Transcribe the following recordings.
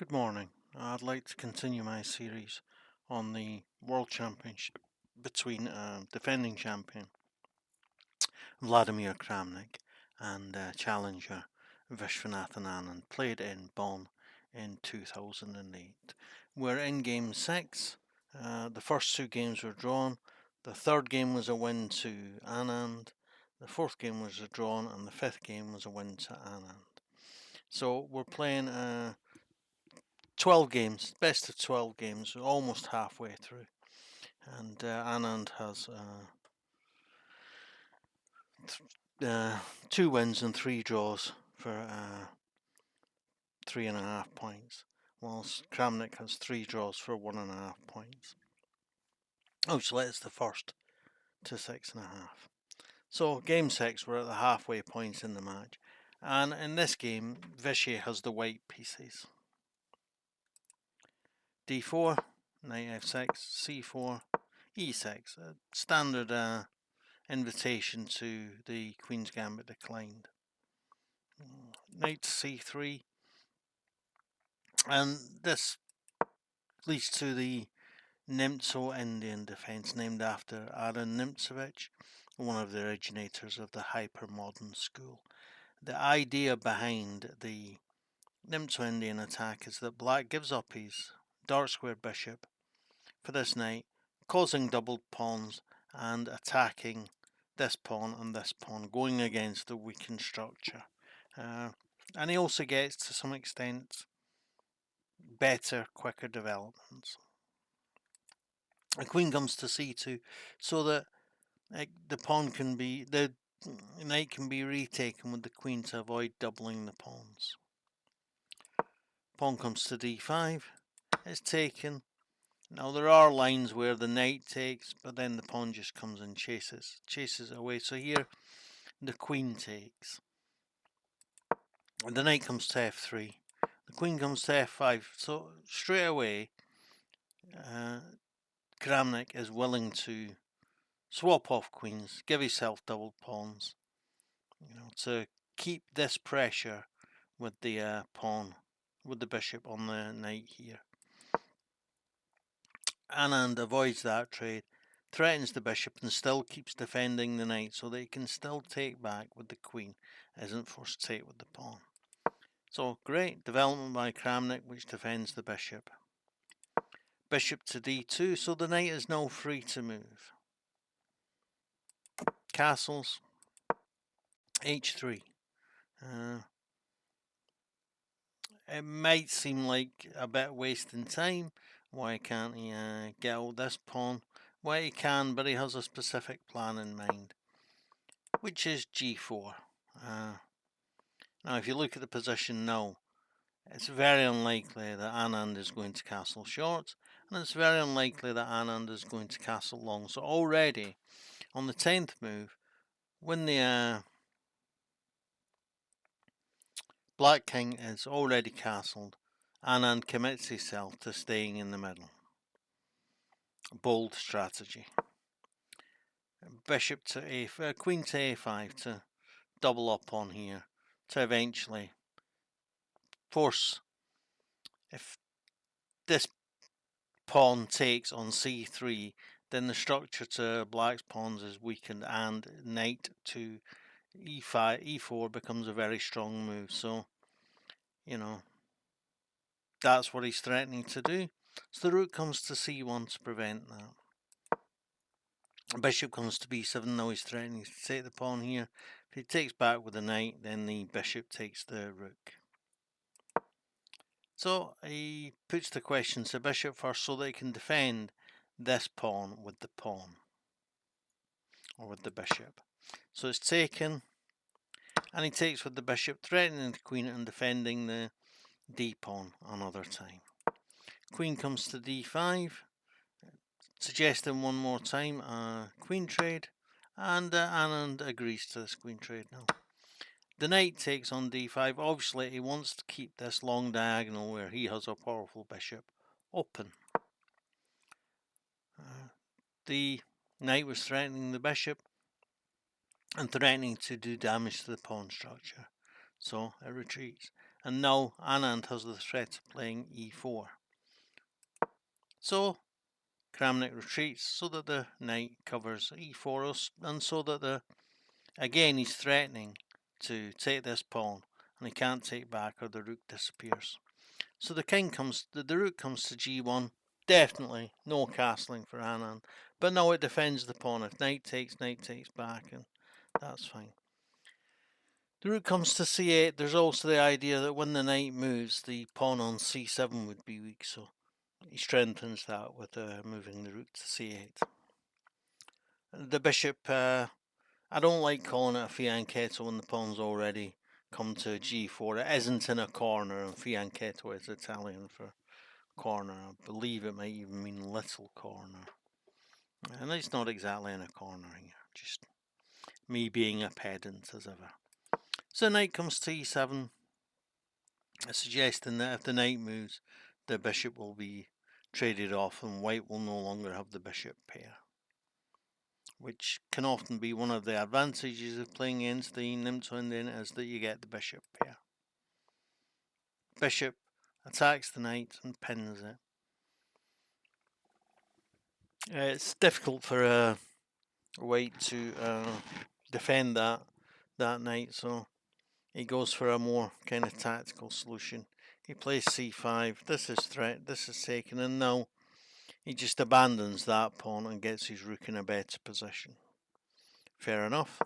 Good morning. I'd like to continue my series on the World Championship between defending champion Vladimir Kramnik and challenger Vishwanathan Anand, played in Bonn in 2008. We're in Game 6. The first two games were drawn. The third game was a win to Anand. The fourth game was a draw, and the fifth game was a win to Anand. So we're playing 12 games, best of 12 games, almost halfway through. And Anand has two wins and three draws for 3.5 points, whilst Kramnik has three draws for 1.5 points. So it's the first to 6.5. So game 6, we're at the halfway points in the match. And in this game, Vishy has the white pieces. D4, knight f6, c4, e6, a standard invitation to the Queen's Gambit declined. Knight c3, and this leads to the Nemtso Indian defense, named after Aaron Nimtsevich, one of the originators of the hyper-modern school. The idea behind the Nemtso Indian attack is that black gives up his dark square bishop for this knight, causing doubled pawns and attacking this pawn and this pawn, going against the weakened structure. And he also gets, to some extent, better, quicker developments. The queen comes to c2, so that the knight can be retaken with the queen to avoid doubling the pawns. Pawn comes to d5, it's taken. Now there are lines where the knight takes, but then the pawn just comes and chases it away. So here the queen takes. The knight comes to f3. The queen comes to f5. So straight away, Kramnik is willing to swap off queens, give himself double pawns, to keep this pressure with the pawn, with the bishop on the knight here. Anand avoids that trade, threatens the bishop, and still keeps defending the knight so that he can still take back with the queen, isn't forced to take with the pawn. So great development by Kramnik, which defends the bishop. Bishop to d2, so the knight is now free to move. Castles, h3. It might seem like a bit wasting time. Why can't he get out this pawn? Well, he can, but he has a specific plan in mind, which is g4. Now, if you look at the position now, it's very unlikely that Anand is going to castle short, and it's very unlikely that Anand is going to castle long. So already, on the 10th move, when the Black King is already castled, Anand commits himself to staying in the middle. Bold strategy. Bishop to queen to a5 to double up on here, to eventually force, if this pawn takes on c3, then the structure to black's pawns is weakened, and knight to e4 becomes a very strong move. So, that's what he's threatening to do. So the rook comes to c1 to prevent that. Bishop comes to b7, now he's threatening to take the pawn here. If he takes back with the knight, then the bishop takes the rook. So he puts the question to bishop first so that he can defend this pawn with the pawn, or with the bishop. So it's taken, and he takes with the bishop, threatening the queen and defending the d-pawn another time. Queen comes to d5, suggesting one more time a queen trade, and Anand agrees to this queen trade now. The knight takes on d5. Obviously, he wants to keep this long diagonal where he has a powerful bishop open. The knight was threatening the bishop and threatening to do damage to the pawn structure, so it retreats. and now Anand has the threat of playing e4. So Kramnik retreats so that the knight covers e4, and so that again he's threatening to take this pawn, and he can't take back or the rook disappears. So the rook comes to g1. Definitely no castling for Anand, but now it defends the pawn. If knight takes back, and that's fine. The rook comes to c8. There's also the idea that when the knight moves, the pawn on c7 would be weak, so he strengthens that with moving the rook to c8. The bishop, I don't like calling it a fianchetto when the pawn's already come to g4. It isn't in a corner, and fianchetto is Italian for corner. I believe it might even mean little corner. And it's not exactly in a corner here, just me being a pedant as ever. So knight comes to e7, suggesting that if the knight moves, the bishop will be traded off and white will no longer have the bishop pair, which can often be one of the advantages of playing against the Nimzo-Indian, is that you get the bishop pair. Bishop attacks the knight and pins it. It's difficult for white to defend that knight, so he goes for a more kind of tactical solution. He plays c5. This is taken, and now he just abandons that pawn and gets his rook in a better position. Fair enough.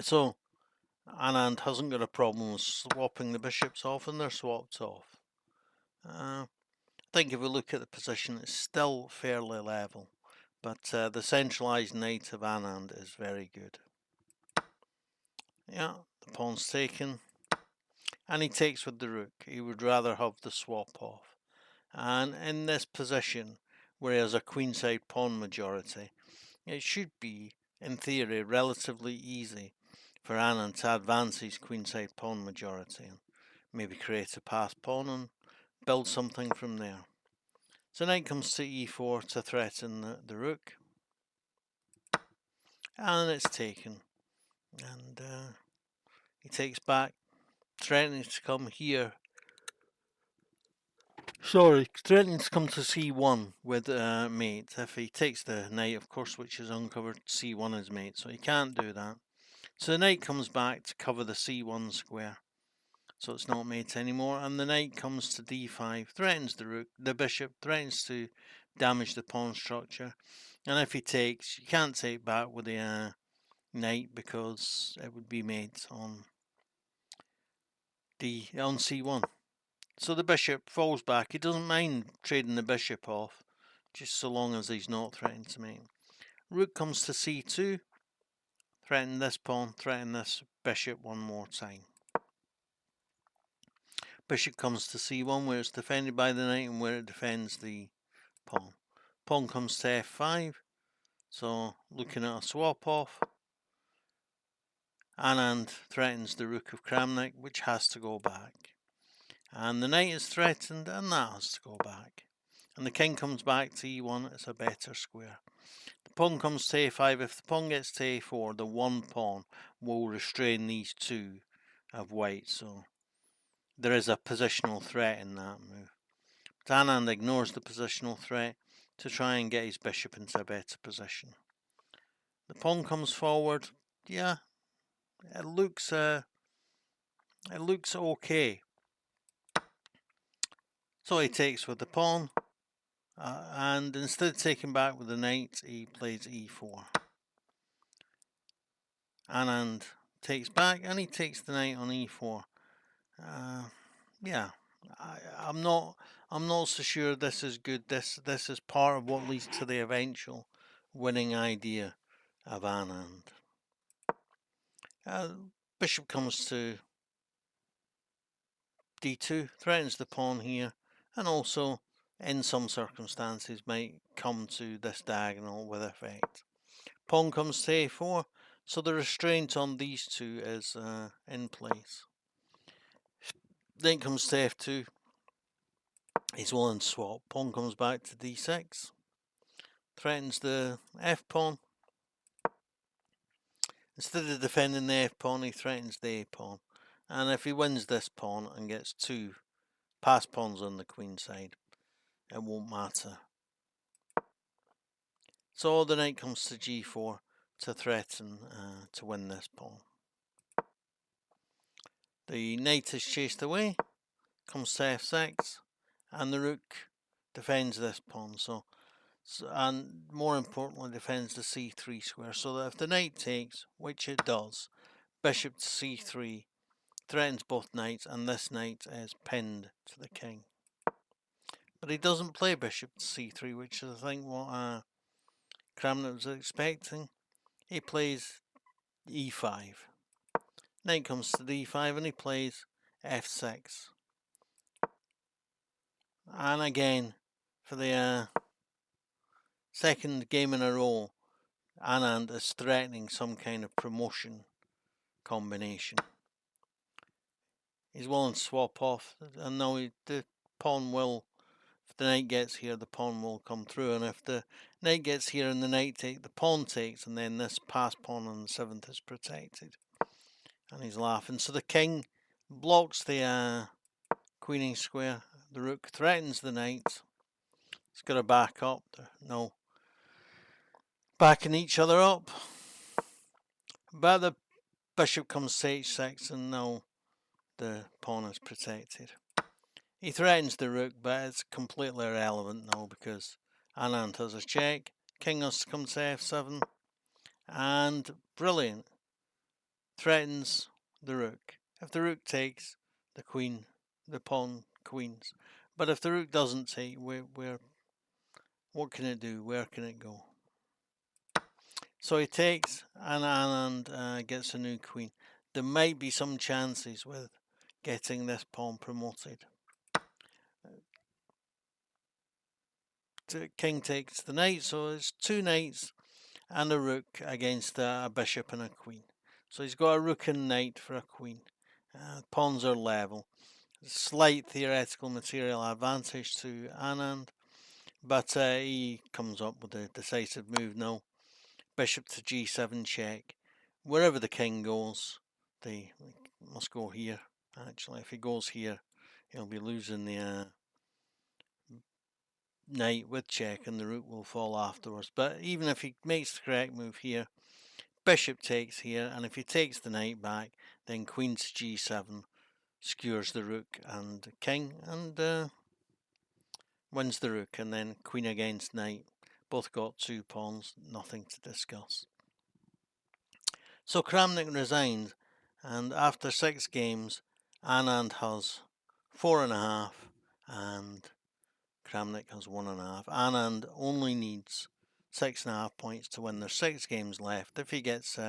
So Anand hasn't got a problem with swapping the bishops off, and they're swapped off. I think if we look at the position, it's still fairly level, but the centralised knight of Anand is very good. Yeah, the pawn's taken, and he takes with the rook. He would rather have the swap off. And in this position, where he has a queenside pawn majority, it should be, in theory, relatively easy for Anand to advance his queenside pawn majority and maybe create a passed pawn and build something from there. So knight comes to e4 to threaten the rook, and it's taken. And he takes back, threatening to come here. Threatening to come to c1 with mate. If he takes the knight, of course, which is uncovered, c1 is mate, so he can't do that. So the knight comes back to cover the c1 square, so it's not mate anymore, and the knight comes to d5, threatens the rook, the bishop, threatens to damage the pawn structure, and if he takes, you can't take back with the knight because it would be mate on c1. So the bishop falls back. He doesn't mind trading the bishop off, just so long as he's not threatening to mate. Rook comes to c2, threaten this pawn, threaten this bishop one more time. Bishop comes to c1, where it's defended by the knight and where it defends the pawn. Pawn comes to f5, so looking at a swap off. Anand threatens the rook of Kramnik, which has to go back. And the knight is threatened, and that has to go back. And the king comes back to e1, it's a better square. The pawn comes to a5. If the pawn gets to a4, the one pawn will restrain these two of white, so there is a positional threat in that move. But Anand ignores the positional threat to try and get his bishop into a better position. The pawn comes forward. Yeah, it looks okay. So he takes with the pawn, and instead of taking back with the knight, he plays e4. Anand takes back, and he takes the knight on e4. Yeah, I'm not so sure this is good. This is part of what leads to the eventual winning idea of Anand. Bishop comes to d2, threatens the pawn here, and also in some circumstances might come to this diagonal with effect. Pawn comes to a4, so the restraint on these two is in place. Then comes to f2, he's willing to swap. Pawn comes back to d6, threatens the f pawn. Instead of defending the f pawn, he threatens the a pawn, And if he wins this pawn and gets 2 passed pawns on the queen side, it won't matter. So the knight comes to g4 to threaten to win this pawn. The knight is chased away, comes to f6, and the rook defends this pawn. And more importantly, defends the c3 square, so that if the knight takes, which it does, bishop to c3 threatens both knights, and this knight is pinned to the king. But he doesn't play bishop to c3, which is, I think, what Kramnik was expecting. He plays e5. Knight comes to d5, and he plays f6. And again, for the second game in a row, Anand is threatening some kind of promotion combination. He's willing to swap off, and now the pawn will, if the knight gets here, the pawn will come through, and if the knight gets here and the knight takes, the pawn takes, and then this passed pawn on the 7th is protected. And he's laughing. So the king blocks the queening square. The rook threatens the knight. It's got to back up. No. Backing each other up. But the bishop comes to h6, and now the pawn is protected. He threatens the rook, but it's completely irrelevant now because Anand has a check. King has to come to f7, and brilliant. Threatens the rook. If the rook takes, the pawn queens. But if the rook doesn't take, what can it do? Where can it go? So he takes, and Anand gets a new queen. There might be some chances with getting this pawn promoted. The king takes the knight, so it's 2 knights and a rook against a bishop and a queen. So he's got a rook and knight for a queen. Pawns are level. Slight theoretical material advantage to Anand, but he comes up with a decisive move now. Bishop to g7 check. Wherever the king goes, they must go here. Actually, if he goes here, he'll be losing the knight with check, and the rook will fall afterwards. But even if he makes the correct move here, bishop takes here, and if he takes the knight back, then queen to g7 skewers the rook and king, and wins the rook, and then queen against knight. Both got 2 pawns, nothing to discuss. So Kramnik resigned, and after 6 games, Anand has 4.5, and Kramnik has 1.5. Anand only needs 6.5 points to win. There's 6 games left. If he gets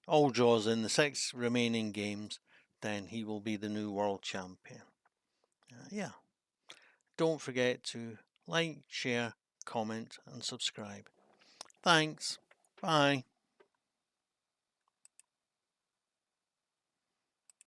all draws in the 6 remaining games, then he will be the new world champion. Yeah. Don't forget to like, share, comment, and subscribe. Thanks. Bye.